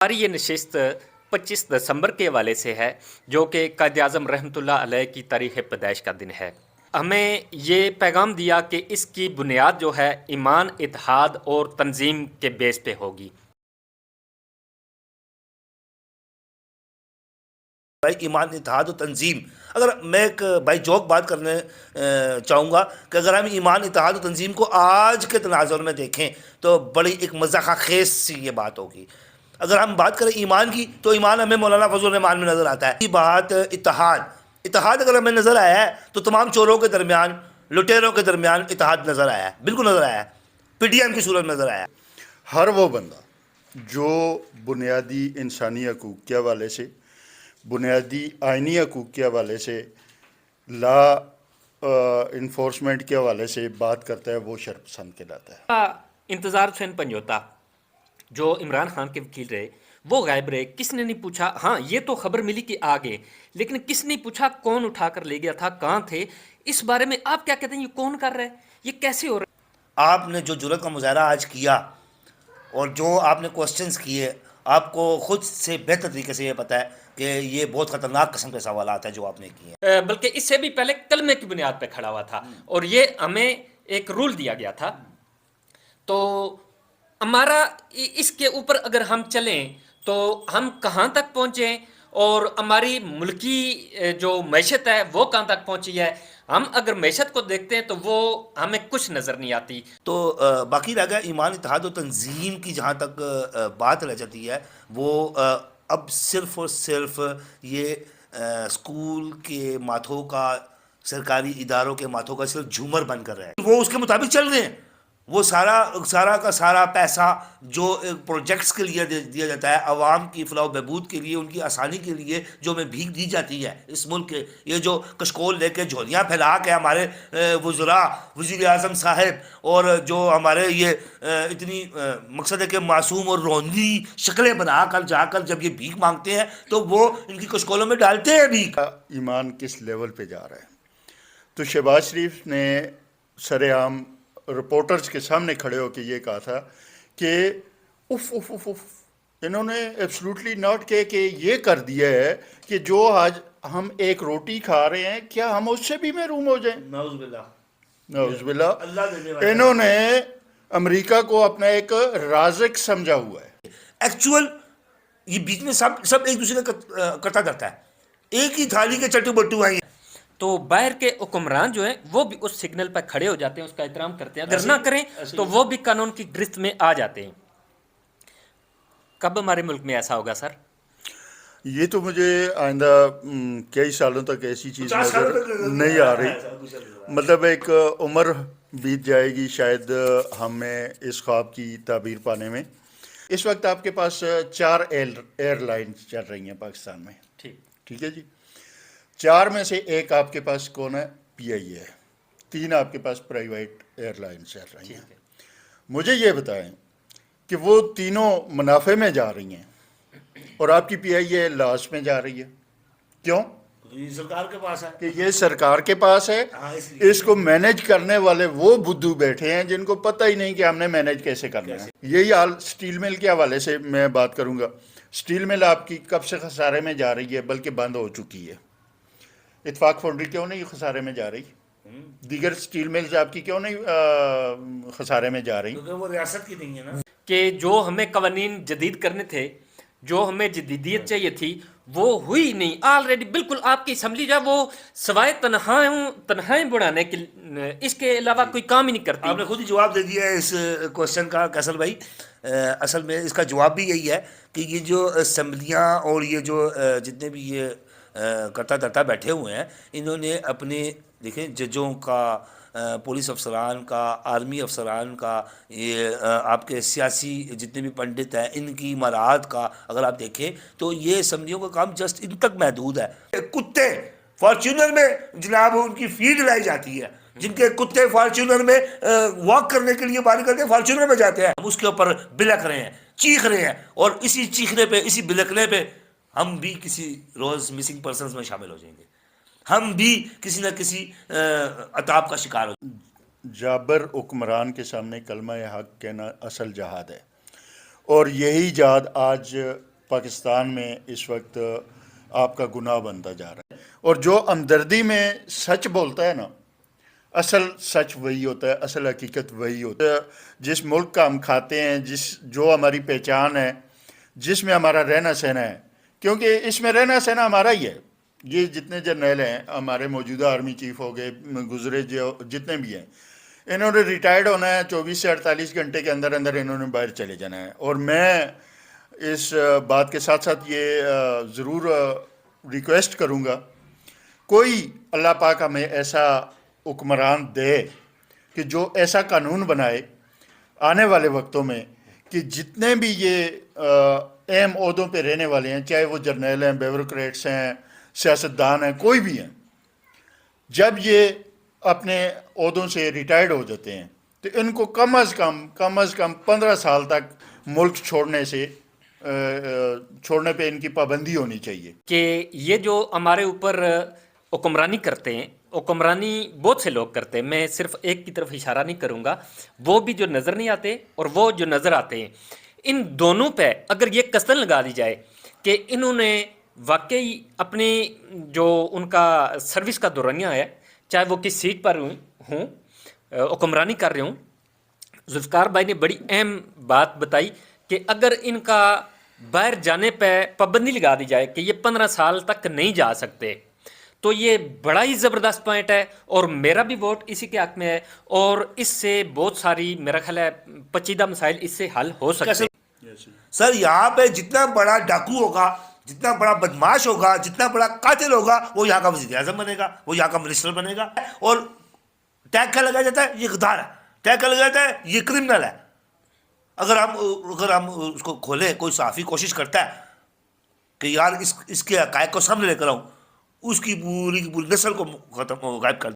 हमारी ये नशिस्त 25 दिसंबर के हवाले से है, जो कि कायद-ए-आज़म रहमतुल्लाह अलैह की तारीख़ पैदाइश का दिन है। हमें ये पैगाम दिया कि इसकी बुनियाद जो है ईमान, इत्तेहाद और तंज़ीम के बेस पे होगी। भाई ईमान, इत्तेहाद और तंजीम, अगर मैं एक भाई जोक बात करने चाहूँगा कि अगर हम ईमान, इत्तेहाद और तंजीम को आज के तनाज़ुर में देखें तो बड़ी एक मज़ाक़ खेज़ सी ये बात होगी। अगर हम बात करें ईमान की तो ईमान हमें मौलाना फजल रहमान में नज़र आता है। ये बात इत्तेहाद, इत्तेहाद अगर हमें नज़र आया है तो तमाम चोरों के दरमियान, लुटेरों के दरमियान इत्तेहाद नज़र आया है, बिल्कुल नज़र आया है, PTM की सूरत नज़र आया है। हर वो बंदा जो बुनियादी इंसानी हकूक़ के हवाले से, बुनियादी आइनी हकूक़ के हवाले से, ला इन्फोर्समेंट के हवाले से बात करता है, वो शर्पसंद कहलाता है। इंतज़ार हुसैन पंजोता जो इमरान खान के वकील रहे, वो गायब रहे, किसने नहीं पूछा। हाँ, ये तो खबर मिली कि आ गए, लेकिन किसने नहीं पूछा कौन उठा कर ले गया था, कहाँ थे। इस बारे में आप क्या कहते हैं, ये कौन कर रहा है, ये कैसे हो रहा है? आपने जो जुर्रत का मुजाहरा आज किया और जो आपने क्वेश्चंस किए, आपको खुद से बेहतर तरीके से ये पता है कि ये बहुत ख़तरनाक किस्म के सवालात हैं जो आपने किए हैं। बल्कि इससे भी पहले कलमे की बुनियाद पे खड़ा हुआ था और ये हमें एक रूल दिया गया था। तो हमारा इसके ऊपर अगर हम चलें तो हम कहाँ तक पहुँचे और हमारी मुल्की जो मैशत है वो कहाँ तक पहुँची है। हम अगर मैशत को देखते हैं तो वो हमें कुछ नज़र नहीं आती। तो बाकी रह गया ईमान, इत्तेहाद और तंजीम की जहाँ तक बात रह जाती है, वो अब सिर्फ़ और सिर्फ ये स्कूल के माथों का, सरकारी इदारों के माथों का सिर्फ झूमर बन कर रहा है। वो उसके मुताबिक चल रहे हैं। वो सारा का सारा पैसा जो प्रोजेक्ट्स के लिए दिया जाता है, आवाम की फलाह बहबूद के लिए, उनकी आसानी के लिए जो हमें भीख दी जाती है इस मुल्क के, ये जो कशकोल लेके झोलियाँ फैला के हमारे वज़रा, वज़ीर आज़म साहब और जो हमारे ये इतनी मकसद है कि मासूम और रौंदी शक्लें बना कर जाकर जब ये भीख मांगते हैं तो वो इनकी कशकोलों में डालते हैं भीख। ईमान किस लेवल पे जा रहा है? तो शहबाज शरीफ ने सरेआम रिपोर्टर्स के सामने खड़े होकर ये कहा था कि उफ उफ उफ उफ, इन्होंने एब्सोल्युटली नॉट कहे कि ये कर दिया है कि जो आज हम एक रोटी खा रहे हैं क्या हम उससे भी महरूम हो जाएं? नाउज़ुबिल्लाह। इन्होंने अमेरिका को अपना एक राज़िक समझा हुआ है। एक्चुअल ये बीच में सब एक दूसरे का करता करता है, एक ही थाली के चट्टू बट्टू हैं। तो बाहर के हुक्मरान जो हैं वो भी उस सिग्नल पर खड़े हो जाते हैं, उसका एहतराम करते हैं। अगर ना करें तो वो भी कानून की गिरफ्त में आ जाते हैं। कब हमारे मुल्क में ऐसा होगा सर? ये तो मुझे आइंदा कई सालों तक ऐसी चीज़ नजर नहीं आ रही। मतलब एक उम्र बीत जाएगी शायद हमें इस ख्वाब की ताबीर पाने में। इस वक्त आपके पास 4 एयरलाइंस चल रही हैं पाकिस्तान में। ठीक है जी। 4 में से एक आपके पास कौन है? PIA है। 3 आपके पास प्राइवेट एयरलाइन चल रही हैं। मुझे ये बताएं कि वो तीनों मुनाफे में जा रही हैं और आपकी PIA लॉस में जा रही है, क्यों? ये सरकार के पास है कि ये सरकार के पास है। इसको मैनेज करने वाले वो बुद्धू बैठे हैं जिनको पता ही नहीं कि हमने मैनेज कैसे करना है। यही हाल स्टील मिल के हवाले से मैं बात करूंगा। स्टील मिल आपकी कब से खसारे में जा रही है, बल्कि बंद हो चुकी है। इत्तेफाक फाउंड्री क्यों नहीं खसारे में जा रही? दीगर स्टील मिल्स आपकी क्यों नहीं खसारे में जा रही? क्योंकि वो रियासत की नहीं है ना। कि जो हमें कवानीन जदीद करने थे, जो हमें जदीदियत चाहिए थी, वो हुई नहीं। ऑलरेडी बिल्कुल आपकी असम्बली जो है वो सवाए तनहाएं बढ़ाने के इसके अलावा कोई काम ही नहीं करती। आपने खुद ही जवाब दे दिया है इस क्वेश्चन का कैसल भाई। असल में इसका जवाब भी यही है कि ये जो असम्बलियाँ और ये जो जितने भी ये करता धरता बैठे हुए हैं, इन्होंने अपने देखें जजों का, पुलिस अफसरान का, आर्मी अफसरान का, ये आपके सियासी जितने भी पंडित हैं, इनकी मराहत का अगर आप देखें तो ये असम्बलियों का काम जस्ट इन तक महदूद है। कुत्ते फॉर्च्यूनर में जनाब उनकी फीड लाई जाती है, जिनके कुत्ते फॉर्च्यूनर में वॉक करने के लिए बारी करके फॉर्च्यूनर में जाते हैं, हम उसके ऊपर बिलक रहे हैं, चीख रहे हैं, और इसी चीखने पे, इसी बिलकने पे हम भी किसी रोज़ मिसिंग पर्सनस में शामिल हो जाएंगे। हम भी किसी न किसी अताब का शिकार हो। जाबर हुक्मरान के सामने कलमा हक कहना असल जहाद है, और यही जहाद आज پاکستان میں اس وقت آپ کا گناہ بنتا جا رہا ہے. اور جو ہمدردی میں سچ بولتا ہے نا، اصل سچ وہی ہوتا ہے، اصل حقیقت وہی ہوتا ہے. جس ملک کا ہم کھاتے ہیں، جو ہماری پہچان ہے، جس میں ہمارا رہنا سہنا ہے، کیونکہ اس میں رہنا سہنا ہمارا ہی ہے. یہ جتنے جرنیل ہیں، ہمارے موجودہ آرمی چیف ہو گئے، گزرے جو جتنے بھی ہیں، انہوں نے ریٹائرڈ ہونا ہے، 24 سے 48 گھنٹے کے اندر اندر انہوں نے باہر چلے جانا ہے. اور میں اس بات کے ساتھ ساتھ یہ ضرور ریکویسٹ کروں گا، کوئی اللہ پاک ہمیں ایسا حکمران دے کہ جو ایسا قانون بنائے آنے والے وقتوں میں کہ جتنے بھی یہ اہم عہدوں پہ رہنے والے ہیں، چاہے وہ جرنیل ہیں، بیوروکریٹس ہیں، سیاستدان ہیں، کوئی بھی ہیں، جب یہ اپنے عہدوں سے ریٹائرڈ ہو جاتے ہیں تو ان کو کم از کم 15 سال تک ملک چھوڑنے پہ ان کی پابندی ہونی چاہیے. کہ یہ جو ہمارے اوپر حکمرانی کرتے ہیں، حکمرانی بہت سے لوگ کرتے ہیں، میں صرف ایک کی طرف اشارہ نہیں کروں گا، وہ بھی جو نظر نہیں آتے اور وہ جو نظر آتے ہیں، ان دونوں پہ اگر یہ قسطن لگا دی جائے کہ انہوں نے واقعی اپنے جو ان کا سروس کا دورانیہ ہے، چاہے وہ کس سیٹ پر ہوں، حکمرانی کر رہے ہوں. ذوالفقار بھائی نے بڑی اہم بات بتائی کہ اگر ان کا باہر جانے پہ پابندی لگا دی جائے کہ یہ 15 سال تک نہیں جا سکتے، تو یہ بڑا ہی زبردست پوائنٹ ہے. اور میرا بھی ووٹ اسی کے حق میں ہے، اور اس سے بہت ساری میرا خیال ہے پیچیدہ مسائل اس سے حل ہو سکتے ہیں. سر یہاں پہ جتنا بڑا ڈاکو ہوگا، جتنا بڑا بدماش ہوگا، جتنا بڑا قاتل ہوگا، وہ یہاں کا وزیر اعظم بنے گا، وہ یہاں کا منسٹر بنے گا. اور ٹیگ کیا لگایا جاتا ہے؟ یہ غدار ہے. ٹیگ کیا لگایا جاتا ہے؟ یہ کرمنل ہے. اگر ہم اس کو کھولیں، کوئی صحافی کوشش کرتا ہے کہ یار اس کے حقائق کو سامنے لے کر آؤں، اس کی پوری نسل کو غائب کر